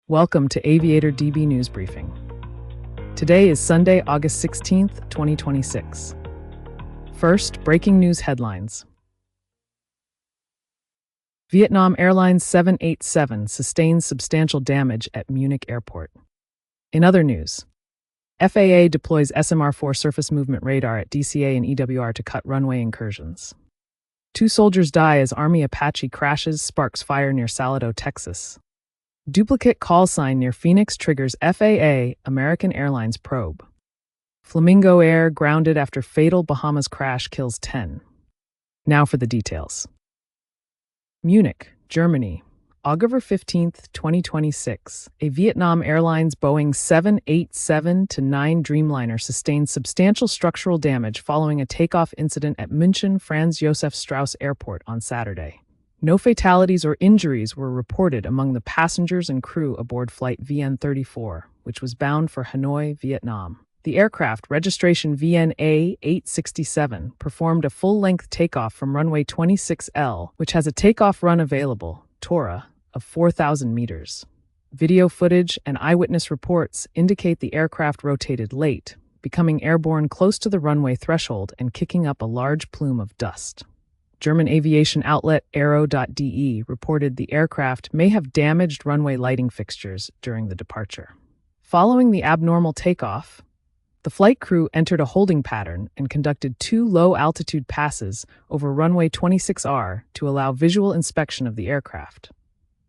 Welcome to AviatorDB News Briefing. Today is Sunday, August 16th, 2026. First, breaking news headlines. Vietnam Airlines 787 sustains substantial damage at Munich airport. In other news, FAA deploys SMR-4 surface movement radar at DCA and EWR to cut runway incursions. 2 soldiers die as Army Apache crashes, sparks fire near Salado, Texas. Duplicate call sign near Phoenix triggers FAA American Airlines probe. Flamingo Air grounded after fatal Bahamas crash kills 10. Now for the details. Munich, Germany, August 15, 2026. A Vietnam Airlines Boeing 787-9 Dreamliner sustained substantial structural damage following a takeoff incident at München Franz Josef Strauss Airport on Saturday. No fatalities or injuries were reported among the passengers and crew aboard flight VN34, which was bound for Hanoi, Vietnam. The aircraft, registration VNA 867, performed a full-length takeoff from runway 26L, which has a takeoff run available, TORA, of 4,000 meters. Video footage and eyewitness reports indicate the aircraft rotated late, becoming airborne close to the runway threshold and kicking up a large plume of dust. German aviation outlet Aero.de reported the aircraft may have damaged runway lighting fixtures during the departure. Following the abnormal takeoff, the flight crew entered a holding pattern and conducted 2 low-altitude passes over runway 26R to allow visual inspection of the aircraft.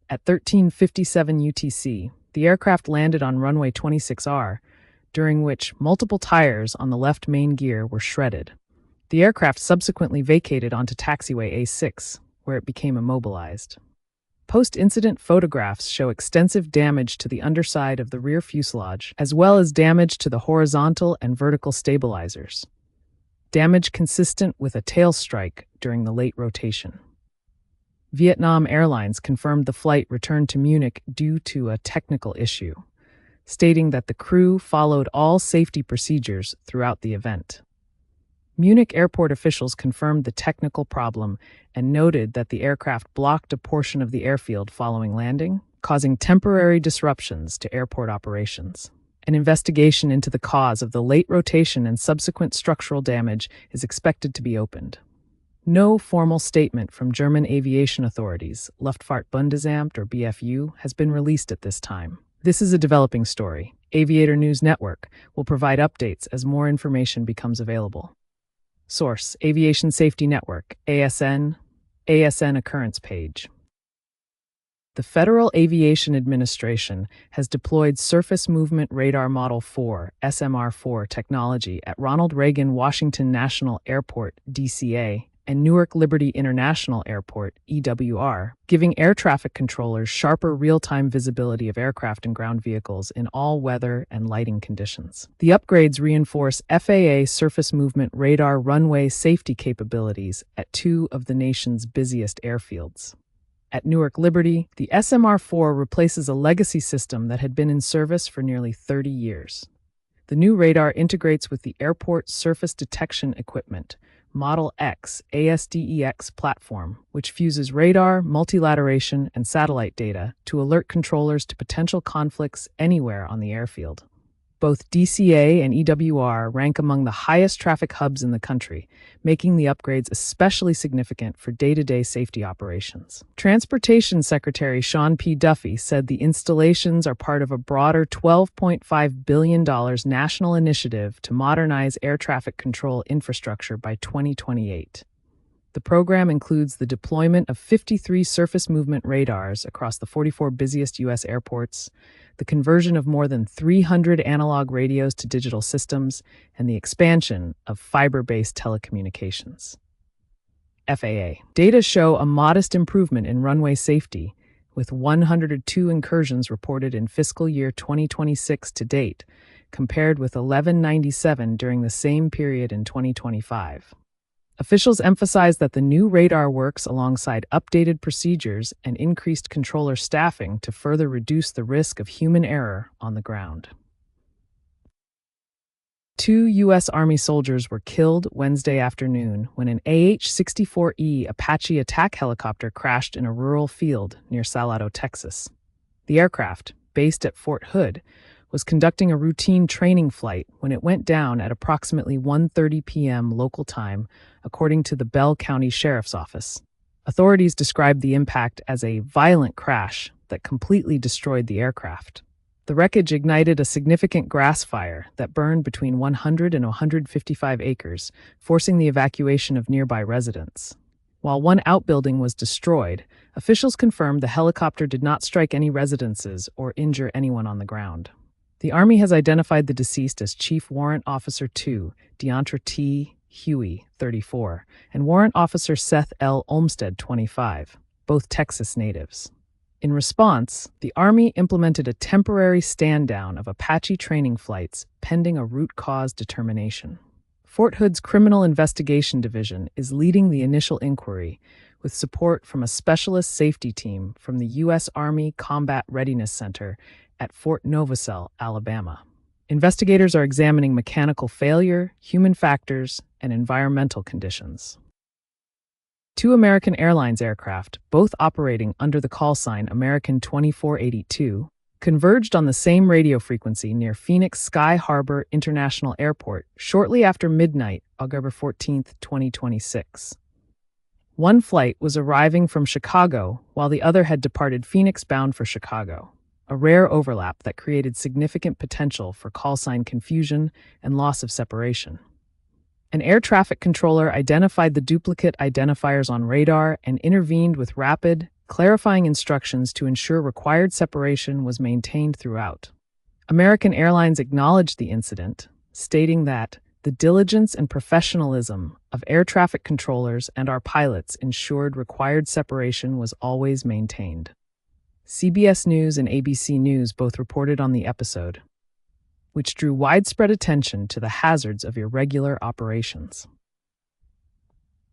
At 13:57 UTC, the aircraft landed on runway 26R, during which multiple tires on the left main gear were shredded. The aircraft subsequently vacated onto taxiway A6, where it became immobilized. Post-incident photographs show extensive damage to the underside of the rear fuselage, as well as damage to the horizontal and vertical stabilizers. Damage consistent with a tail strike during the late rotation. Vietnam Airlines confirmed the flight returned to Munich due to a technical issue, stating that the crew followed all safety procedures throughout the event. Munich airport officials confirmed the technical problem and noted that the aircraft blocked a portion of the airfield following landing, causing temporary disruptions to airport operations. An investigation into the cause of the late rotation and subsequent structural damage is expected to be opened. No formal statement from German aviation authorities, Luftfahrtbundesamt or BFU, has been released at this time. This is a developing story. Aviator News Network will provide updates as more information becomes available. Source: Aviation Safety Network, ASN occurrence page. The Federal Aviation Administration has deployed Surface Movement Radar Model 4, SMR-4 technology at Ronald Reagan Washington National Airport, DCA, and Newark Liberty International Airport, EWR, giving air traffic controllers sharper real-time visibility of aircraft and ground vehicles in all weather and lighting conditions. The upgrades reinforce FAA surface movement radar runway safety capabilities at 2 of the nation's busiest airfields. At Newark Liberty, the SMR-4 replaces a legacy system that had been in service for nearly 30 years. The new radar integrates with the airport surface detection equipment, Model X ASDEX platform, which fuses radar, multilateration, and satellite data to alert controllers to potential conflicts anywhere on the airfield. Both DCA and EWR rank among the highest traffic hubs in the country, making the upgrades especially significant for day-to-day safety operations. Transportation Secretary Sean P. Duffy said the installations are part of a broader $12.5 billion national initiative to modernize air traffic control infrastructure by 2028. The program includes the deployment of 53 surface movement radars across the 44 busiest U.S. airports, the conversion of more than 300 analog radios to digital systems, and the expansion of fiber-based telecommunications. FAA data show a modest improvement in runway safety, with 102 incursions reported in fiscal year 2026 to date, compared with 1197 during the same period in 2025. Officials emphasize that the new radar works alongside updated procedures and increased controller staffing to further reduce the risk of human error on the ground. 2 U.S. Army soldiers were killed Wednesday afternoon when an AH-64E Apache attack helicopter crashed in a rural field near Salado, Texas. The aircraft, based at Fort Hood, was conducting a routine training flight when it went down at approximately 1:30 p.m. local time, according to the Bell County Sheriff's Office. Authorities described the impact as a violent crash that completely destroyed the aircraft. The wreckage ignited a significant grass fire that burned between 100 and 155 acres, forcing the evacuation of nearby residents. While one outbuilding was destroyed, officials confirmed the helicopter did not strike any residences or injure anyone on the ground. The Army has identified the deceased as Chief Warrant Officer 2, Deontra T. Huey, 34, and Warrant Officer Seth L. Olmsted, 25, both Texas natives. In response, the Army implemented a temporary stand-down of Apache training flights pending a root cause determination. Fort Hood's Criminal Investigation Division is leading the initial inquiry with support from a specialist safety team from the U.S. Army Combat Readiness Center at Fort Novosel, Alabama. Investigators are examining mechanical failure, human factors, and environmental conditions. Two American Airlines aircraft, both operating under the call sign American 2482, converged on the same radio frequency near Phoenix Sky Harbor International Airport shortly after midnight, October 14, 2026. One flight was arriving from Chicago, while the other had departed Phoenix bound for Chicago, a rare overlap that created significant potential for call sign confusion and loss of separation. An air traffic controller identified the duplicate identifiers on radar and intervened with rapid, clarifying instructions to ensure required separation was maintained throughout. American Airlines acknowledged the incident, stating that the diligence and professionalism of air traffic controllers and our pilots ensured required separation was always maintained. CBS News and ABC News both reported on the episode, which drew widespread attention to the hazards of irregular operations.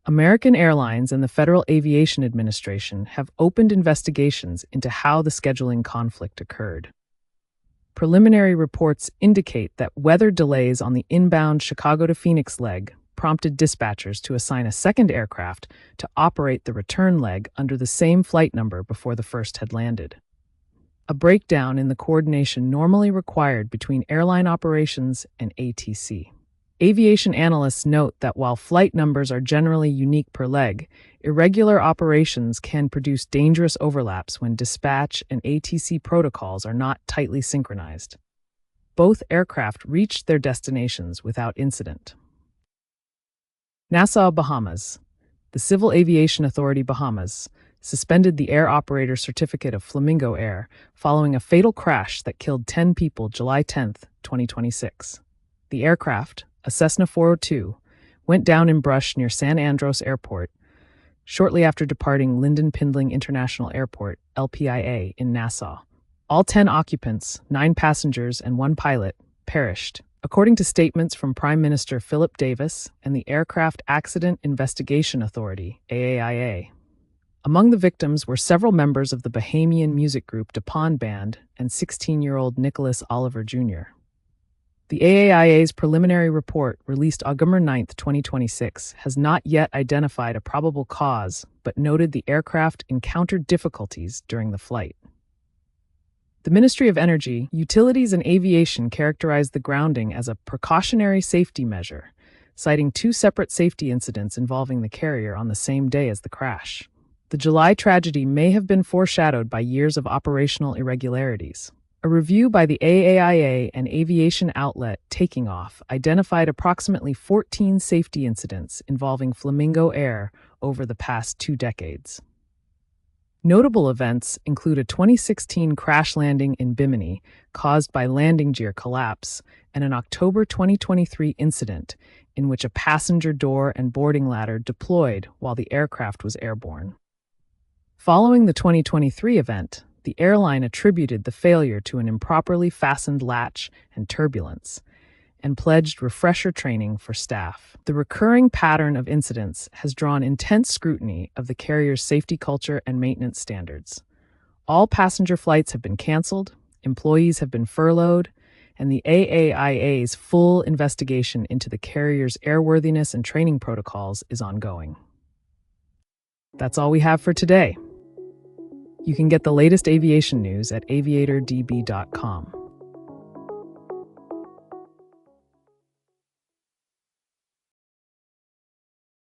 American Airlines and the Federal Aviation Administration have opened investigations into how the scheduling conflict occurred. Preliminary reports indicate that weather delays on the inbound Chicago to Phoenix leg prompted dispatchers to assign a second aircraft to operate the return leg under the same flight number before the first had landed. A breakdown in the coordination normally required between airline operations and ATC. Aviation analysts note that while flight numbers are generally unique per leg, irregular operations can produce dangerous overlaps when dispatch and ATC protocols are not tightly synchronized. Both aircraft reached their destinations without incident. Nassau, Bahamas. The Civil Aviation Authority Bahamas suspended the air operator certificate of Flamingo Air following a fatal crash that killed 10 people July 10, 2026. The aircraft, a Cessna 402, went down in brush near San Andros Airport shortly after departing Lynden Pindling International Airport, LPIA, in Nassau. All 10 occupants, 9 passengers, and 1 pilot perished, according to statements from Prime Minister Philip Davis and the Aircraft Accident Investigation Authority, AAIA. Among the victims were several members of the Bahamian music group DePon Band and 16-year-old Nicholas Oliver Jr. The AAIA's preliminary report, released October 9, 2026, has not yet identified a probable cause, but noted the aircraft encountered difficulties during the flight. The Ministry of Energy, Utilities and Aviation characterized the grounding as a precautionary safety measure, citing 2 separate safety incidents involving the carrier on the same day as the crash. The July tragedy may have been foreshadowed by years of operational irregularities. A review by the AAIA and aviation outlet Taking Off identified approximately 14 safety incidents involving Flamingo Air over the past 2 decades. Notable events include a 2016 crash landing in Bimini caused by landing gear collapse and an October 2023 incident in which a passenger door and boarding ladder deployed while the aircraft was airborne. Following the 2023 event, the airline attributed the failure to an improperly fastened latch and turbulence, and pledged refresher training for staff. The recurring pattern of incidents has drawn intense scrutiny of the carrier's safety culture and maintenance standards. All passenger flights have been canceled, employees have been furloughed, and the AAIA's full investigation into the carrier's airworthiness and training protocols is ongoing. That's all we have for today. You can get the latest aviation news at aviatordb.com.